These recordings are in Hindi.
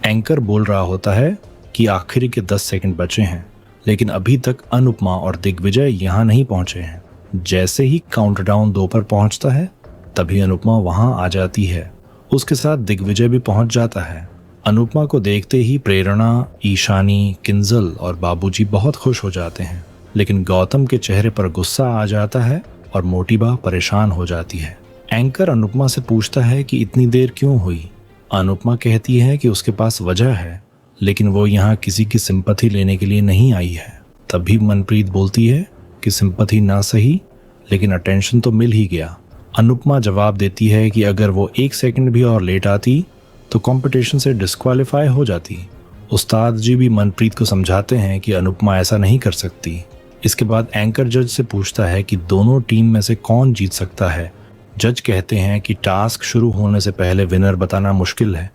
एंकर बोल रहा होता है कि आखिरी के 10 सेकंड बचे हैं, लेकिन अभी तक अनुपमा और दिग्विजय यहाँ नहीं पहुंचे हैं। जैसे ही काउंटडाउन 2 पर पहुंचता है तभी अनुपमा वहां आ जाती है। उसके साथ दिग्विजय भी पहुंच जाता है। अनुपमा को देखते ही प्रेरणा, ईशानी, किंजल और बाबूजी बहुत खुश हो जाते हैं, लेकिन गौतम के चेहरे पर गुस्सा आ जाता है और मोटिबा परेशान हो जाती है। एंकर अनुपमा से पूछता है कि इतनी देर क्यों हुई। अनुपमा कहती है कि उसके पास वजह है, लेकिन वो यहाँ किसी की सिंपैथी लेने के लिए नहीं आई है। तभी मनप्रीत बोलती है कि सिंपैथी ना सही, लेकिन अटेंशन तो मिल ही गया। अनुपमा जवाब देती है कि अगर वो 1 सेकंड भी और लेट आती तो कंपटीशन से डिस्क्वालीफाई हो जाती। उस्ताद जी भी मनप्रीत को समझाते हैं कि अनुपमा ऐसा नहीं कर सकती। इसके बाद एंकर जज से पूछता है कि दोनों टीम में से कौन जीत सकता है। जज कहते हैं कि टास्क शुरू होने से पहले विनर बताना मुश्किल है,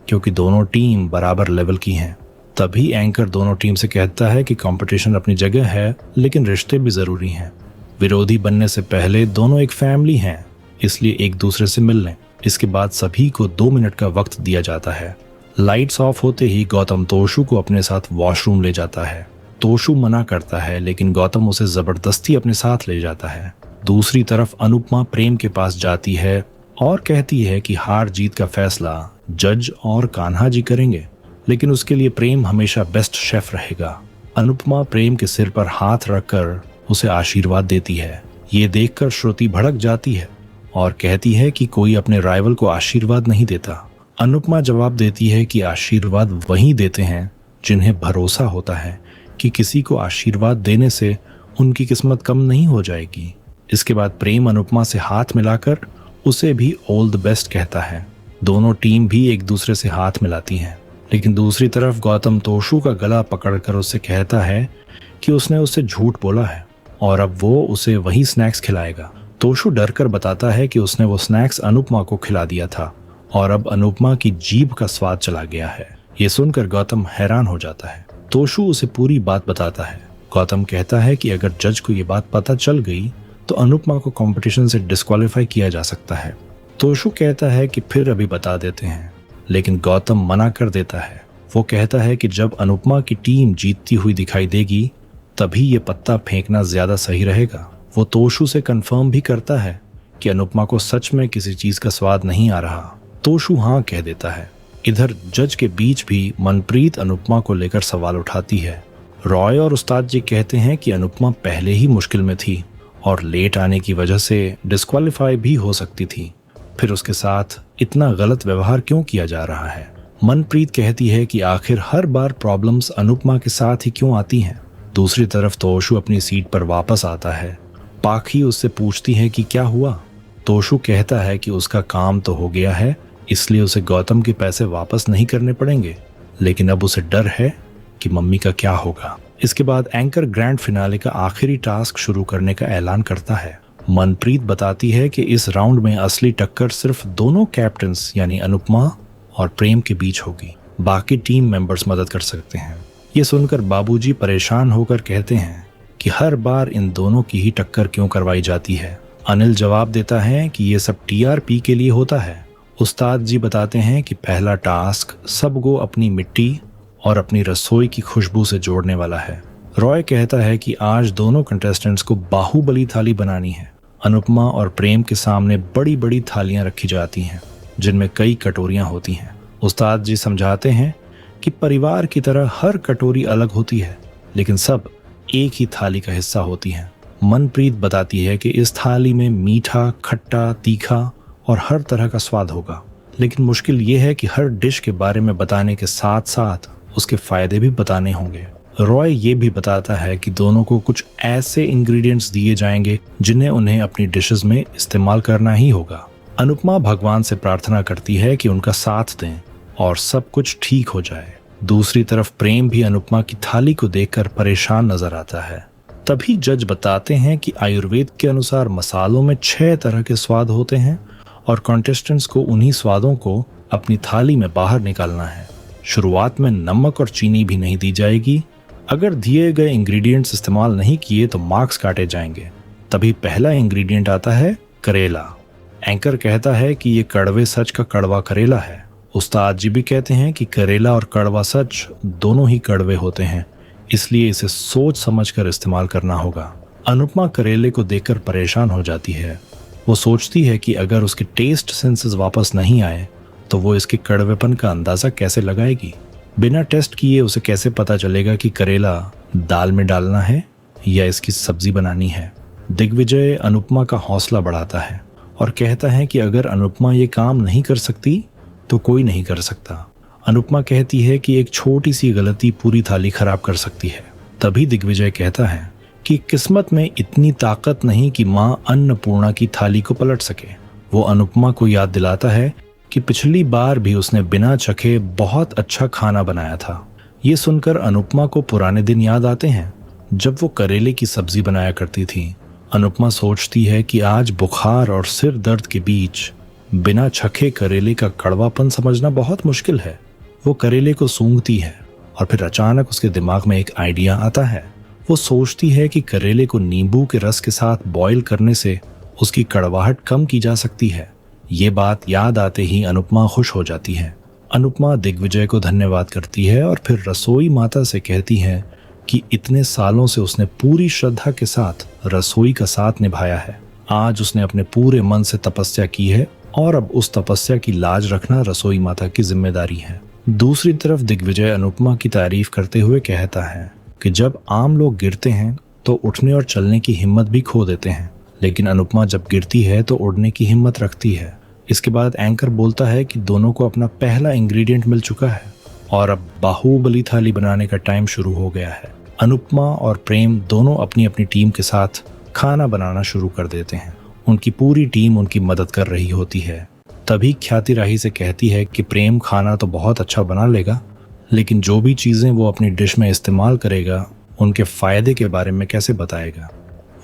क्योंकि दोनों टीम बराबर लेवल की हैं। तभी एंकर दोनों टीम से कहता है कि कंपटीशन अपनी जगह है, लेकिन रिश्ते भी जरूरी हैं। विरोधी बनने से पहले दोनों एक फैमिली हैं, इसलिए एक दूसरे से मिल लें। इसके बाद सभी को 2 मिनट का वक्त दिया जाता है। लाइट्स ऑफ होते ही गौतम तोशु को अपने साथ वॉशरूम ले जाता है। तोशु मना करता है, लेकिन गौतम उसे जबरदस्ती अपने साथ ले जाता है। दूसरी तरफ अनुपमा प्रेम के पास जाती है और कहती है कि हार जीत का फैसला जज और कान्हा जी करेंगे, लेकिन उसके लिए प्रेम हमेशा बेस्ट शेफ रहेगा। अनुपमा प्रेम के सिर पर हाथ रखकर उसे आशीर्वाद देती है। ये देखकर श्रुति भड़क जाती है और कहती है कि कोई अपने राइवल को आशीर्वाद नहीं देता। अनुपमा जवाब देती है कि आशीर्वाद वही देते हैं जिन्हें भरोसा होता है कि किसी को आशीर्वाद देने से उनकी किस्मत कम नहीं हो जाएगी। इसके बाद प्रेम अनुपमा से हाथ मिलाकर उसे भी ऑल द बेस्ट कहता है। दोनों टीम भी एक दूसरे से हाथ मिलाती हैं, लेकिन दूसरी तरफ गौतम तोशु का गला पकड़कर उससे कहता है कि उसने उससे झूठ बोला है और अब वो उसे वही स्नैक्स खिलाएगा। तोशु डरकर बताता है कि उसने वो स्नैक्स अनुपमा को खिला दिया था और अब अनुपमा की जीभ का स्वाद चला गया है। ये सुनकर गौतम हैरान हो जाता है। तोशु उसे पूरी बात बताता है। गौतम कहता है कि अगर जज को ये बात पता चल गई तो अनुपमा को कंपटीशन से डिस्क्वालीफाई किया जा सकता है। तोशु कहता है कि फिर अभी बता देते हैं, लेकिन गौतम मना कर देता है। वो कहता है कि जब अनुपमा की टीम जीतती हुई दिखाई देगी तभी ये पत्ता फेंकना ज्यादा सही रहेगा। वो तोशु से कंफर्म भी करता है कि अनुपमा को सच में किसी चीज का स्वाद नहीं आ रहा। तोशु हाँ कह देता है। इधर जज के बीच भी मनप्रीत अनुपमा को लेकर सवाल उठाती है। रॉय और उस्ताद जी कहते हैं कि अनुपमा पहले ही मुश्किल में थी और लेट आने की वजह से डिस्क्वालीफाई भी हो सकती थी, फिर उसके साथ इतना गलत व्यवहार क्यों किया जा रहा है। मनप्रीत कहती है कि आखिर हर बार प्रॉब्लम्स अनुपमा के साथ ही क्यों आती हैं। दूसरी तरफ तोशु अपनी सीट पर वापस आता है। पाखी उससे पूछती है कि क्या हुआ। तोशु कहता है कि उसका काम तो हो गया है, इसलिए उसे गौतम के पैसे वापस नहीं करने पड़ेंगे, लेकिन अब उसे डर है कि मम्मी का क्या होगा। इसके बाद एंकर ग्रैंड फिनाले का आखिरी टास्क शुरू करने का ऐलान करता है। मनप्रीत बताती है कि इस राउंड में असली टक्कर सिर्फ दोनों कैप्टन्स यानी अनुपमा और प्रेम के बीच होगी, बाकी टीम मेंबर्स मदद कर सकते हैं। ये सुनकर बाबूजी परेशान होकर कहते हैं कि हर बार इन दोनों की ही टक्कर क्यों करवाई जाती है। अनिल जवाब देता है कि ये सब टीआरपी के लिए होता है। उस्ताद जी बताते हैं कि पहला टास्क सबको अपनी मिट्टी और अपनी रसोई की खुशबू से जोड़ने वाला है। रॉय कहता है कि आज दोनों कंटेस्टेंट्स को बाहुबली थाली बनानी है। अनुपमा और प्रेम के सामने बड़ी बड़ी थालियां रखी जाती हैं, जिनमें कई कटोरियां होती हैं। उस्ताद जी समझाते हैं कि परिवार की तरह हर कटोरी अलग होती है, लेकिन सब एक ही थाली का हिस्सा होती हैं। मनप्रीत बताती है कि इस थाली में मीठा, खट्टा, तीखा और हर तरह का स्वाद होगा, लेकिन मुश्किल ये है कि हर डिश के बारे में बताने के साथ साथ उसके फायदे भी बताने होंगे। रॉय ये भी बताता है कि दोनों को कुछ ऐसे इंग्रेडिएंट्स दिए जाएंगे जिन्हें उन्हें अपनी डिशेस में इस्तेमाल करना ही होगा। अनुपमा भगवान से प्रार्थना करती है कि उनका साथ दें और सब कुछ ठीक हो जाए। दूसरी तरफ प्रेम भी अनुपमा की थाली को देखकर परेशान नजर आता है। तभी जज बताते हैं कि आयुर्वेद के अनुसार मसालों में 6 तरह के स्वाद होते हैं और कॉन्टेस्टेंट्स को उन्हीं स्वादों को अपनी थाली में बाहर निकालना है। शुरुआत में नमक और चीनी भी नहीं दी जाएगी। अगर दिए गए इंग्रेडिएंट्स इस्तेमाल नहीं किए तो मार्क्स काटे जाएंगे। तभी पहला इंग्रेडिएंट आता है करेला। एंकर कहता है कि ये कड़वे सच का कड़वा करेला है उस्ताद जी भी कहते हैं कि करेला और कड़वा सच दोनों ही कड़वे होते हैं, इसलिए इसे सोच समझकर इस्तेमाल करना होगा। अनुपमा करेले को देखकर परेशान हो जाती है। वो सोचती है कि अगर उसके टेस्ट सेंसेस वापस नहीं आए तो वो इसके कड़वेपन का अंदाजा कैसे लगाएगी। बिना टेस्ट किए उसे कैसे पता चलेगा कि करेला दाल में डालना है या इसकी सब्जी बनानी है। दिग्विजय अनुपमा का हौसला बढ़ाता है और कहता है कि अगर अनुपमा ये काम नहीं कर सकती तो कोई नहीं कर सकता। अनुपमा कहती है कि एक छोटी सी गलती पूरी थाली खराब कर सकती है। तभी दिग्विजय कहता है कि किस्मत में इतनी ताकत नहीं कि मां अन्नपूर्णा की थाली को पलट सके। वो अनुपमा को याद दिलाता है कि पिछली बार भी उसने बिना चखे बहुत अच्छा खाना बनाया था। ये सुनकर अनुपमा को पुराने दिन याद आते हैं जब वो करेले की सब्जी बनाया करती थी। अनुपमा सोचती है कि आज बुखार और सिर दर्द के बीच बिना छखे करेले का कड़वापन समझना बहुत मुश्किल है। वो करेले को सूंघती है और फिर अचानक उसके दिमाग में एक आइडिया आता है। वो सोचती है कि करेले को नींबू के रस के साथ बॉईल करने से उसकी कड़वाहट कम की जा सकती है। ये बात याद आते ही अनुपमा खुश हो जाती है। अनुपमा दिग्विजय को धन्यवाद करती है और फिर रसोई माता से कहती है कि इतने सालों से उसने पूरी श्रद्धा के साथ रसोई का साथ निभाया है। आज उसने अपने पूरे मन से तपस्या की है और अब उस तपस्या की लाज रखना रसोई माता की जिम्मेदारी है। दूसरी तरफ दिग्विजय अनुपमा की तारीफ करते हुए कहता है कि जब आम लोग गिरते हैं तो उठने और चलने की हिम्मत भी खो देते हैं, लेकिन अनुपमा जब गिरती है तो उड़ने की हिम्मत रखती है। इसके बाद एंकर बोलता है कि दोनों को अपना पहला इंग्रेडिएंट मिल चुका है और अब बाहुबली थाली बनाने का टाइम शुरू हो गया है। अनुपमा और प्रेम दोनों अपनी अपनी टीम के साथ खाना बनाना शुरू कर देते हैं। उनकी पूरी टीम उनकी मदद कर रही होती है। तभी ख्याति राही से कहती है कि प्रेम खाना तो बहुत अच्छा बना लेगा, लेकिन जो भी चीज़ें वो अपनी डिश में इस्तेमाल करेगा उनके फ़ायदे के बारे में कैसे बताएगा।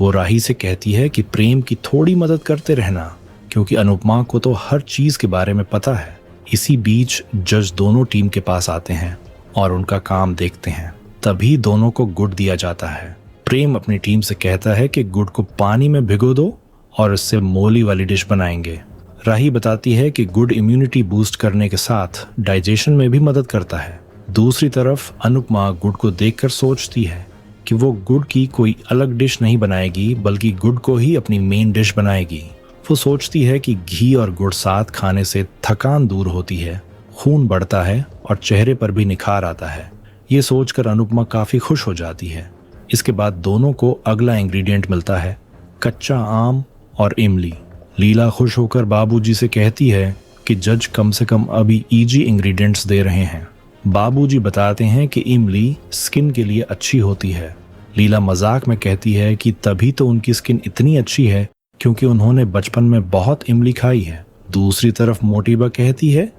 वो राही से कहती है कि प्रेम की थोड़ी मदद करते रहना, क्योंकि अनुपमा को तो हर चीज़ के बारे में पता है। इसी बीच जज दोनों टीम के पास आते हैं और उनका काम देखते हैं। तभी दोनों को गुड़ दिया जाता है। प्रेम अपनी टीम से कहता है कि गुड़ को पानी में भिगो दो और इससे मोली वाली डिश बनाएंगे। राही बताती है कि गुड़ इम्यूनिटी बूस्ट करने के साथ डाइजेशन में भी मदद करता है। दूसरी तरफ अनुपमा गुड़ को देखकर सोचती है कि वो गुड़ की कोई अलग डिश नहीं बनाएगी, बल्कि गुड़ को ही अपनी मेन डिश बनाएगी। वो सोचती है कि घी और गुड़ साथ खाने से थकान दूर होती है, खून बढ़ता है और चेहरे पर भी निखार आता है। ये सोचकर अनुपमा काफी खुश हो जाती है। इसके बाद दोनों को अगला इंग्रेडिएंट मिलता है, कच्चा आम और इमली। लीला खुश होकर बाबूजी से कहती है कि जज कम से कम अभी इजी इंग्रेडिएंट्स दे रहे हैं। बाबूजी बताते हैं कि इमली स्किन के लिए अच्छी होती है। लीला मजाक में कहती है कि तभी तो उनकी स्किन इतनी अच्छी है क्योंकि उन्होंने बचपन में बहुत इमली खाई है। दूसरी तरफ मोटिबा कहती है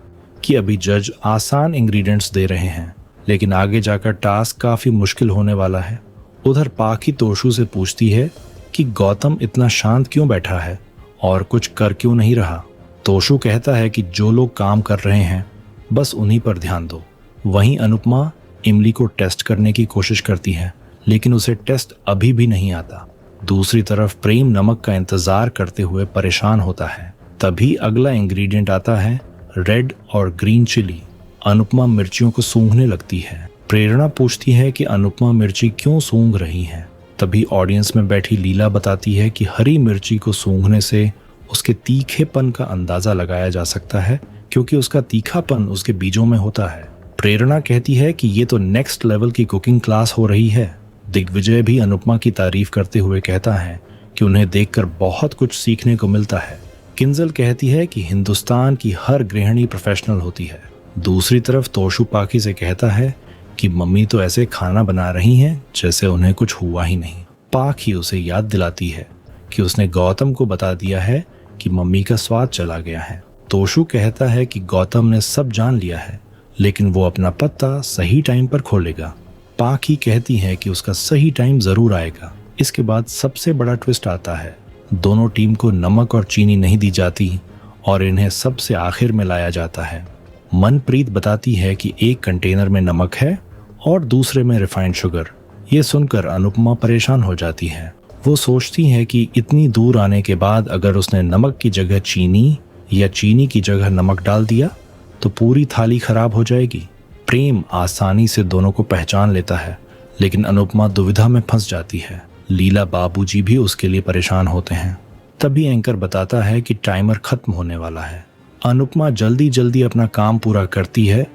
कि अभी जज आसान इंग्रेडिएंट्स दे रहे हैं, लेकिन आगे जाकर टास्क काफी मुश्किल होने वाला है। उधर पाखी तोशु से पूछती है कि गौतम इतना शांत क्यों बैठा है और कुछ कर क्यों नहीं रहा। तोशु कहता है कि जो लोग काम कर रहे हैं बस उन्हीं पर ध्यान दो। वहीं अनुपमा इमली को टेस्ट करने की कोशिश करती है, लेकिन उसे टेस्ट अभी भी नहीं आता। दूसरी तरफ प्रेम नमक का इंतजार करते हुए परेशान होता है। तभी अगला इंग्रेडिएंट आता है, रेड और ग्रीन चिली। अनुपमा मिर्चियों को सूंघने लगती है। प्रेरणा पूछती है कि अनुपमा मिर्ची क्यों सूंघ रही है। तभी ऑडियंस में बैठी लीला बताती है कि हरी मिर्ची को सूंघने से उसके तीखेपन का अंदाजा लगाया जा सकता है, क्योंकि उसका तीखापन उसके बीजों में होता है। प्रेरणा कहती है कि ये तो नेक्स्ट लेवल की कुकिंग क्लास हो रही है। दिग्विजय भी अनुपमा की तारीफ करते हुए कहता है कि उन्हें देखकर बहुत कुछ सीखने को मिलता है। किंजल कहती है कि हिंदुस्तान की हर गृहिणी प्रोफेशनल होती है। दूसरी तरफ तोशु पाखी से कहता है कि मम्मी तो ऐसे खाना बना रही हैं जैसे उन्हें कुछ हुआ ही नहीं। पाखी उसे याद दिलाती है कि उसने गौतम को बता दिया है कि मम्मी का स्वाद चला गया है। तोशु कहता है कि गौतम ने सब जान लिया है, लेकिन वो अपना पत्ता सही टाइम पर खोलेगा। पाखी कहती है कि उसका सही टाइम जरूर आएगा। इसके बाद सबसे बड़ा ट्विस्ट आता है। दोनों टीम को नमक और चीनी नहीं दी जाती और इन्हें सबसे आखिर में लाया जाता है। मनप्रीत बताती है कि एक कंटेनर में नमक है और दूसरे में रिफाइंड शुगर। ये सुनकर अनुपमा परेशान हो जाती है। वो सोचती है कि इतनी दूर आने के बाद अगर उसने नमक की जगह चीनी या चीनी की जगह नमक डाल दिया तो पूरी थाली खराब हो जाएगी। प्रेम आसानी से दोनों को पहचान लेता है, लेकिन अनुपमा दुविधा में फंस जाती है। लीला बाबूजी भी उसके लिए परेशान होते हैं। तभी एंकर बताता है कि टाइमर खत्म होने वाला है। अनुपमा जल्दी जल्दी अपना काम पूरा करती है,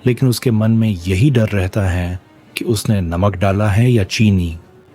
लेकिन उसके मन में यही डर रहता है कि उसने नमक डाला है या चीनी।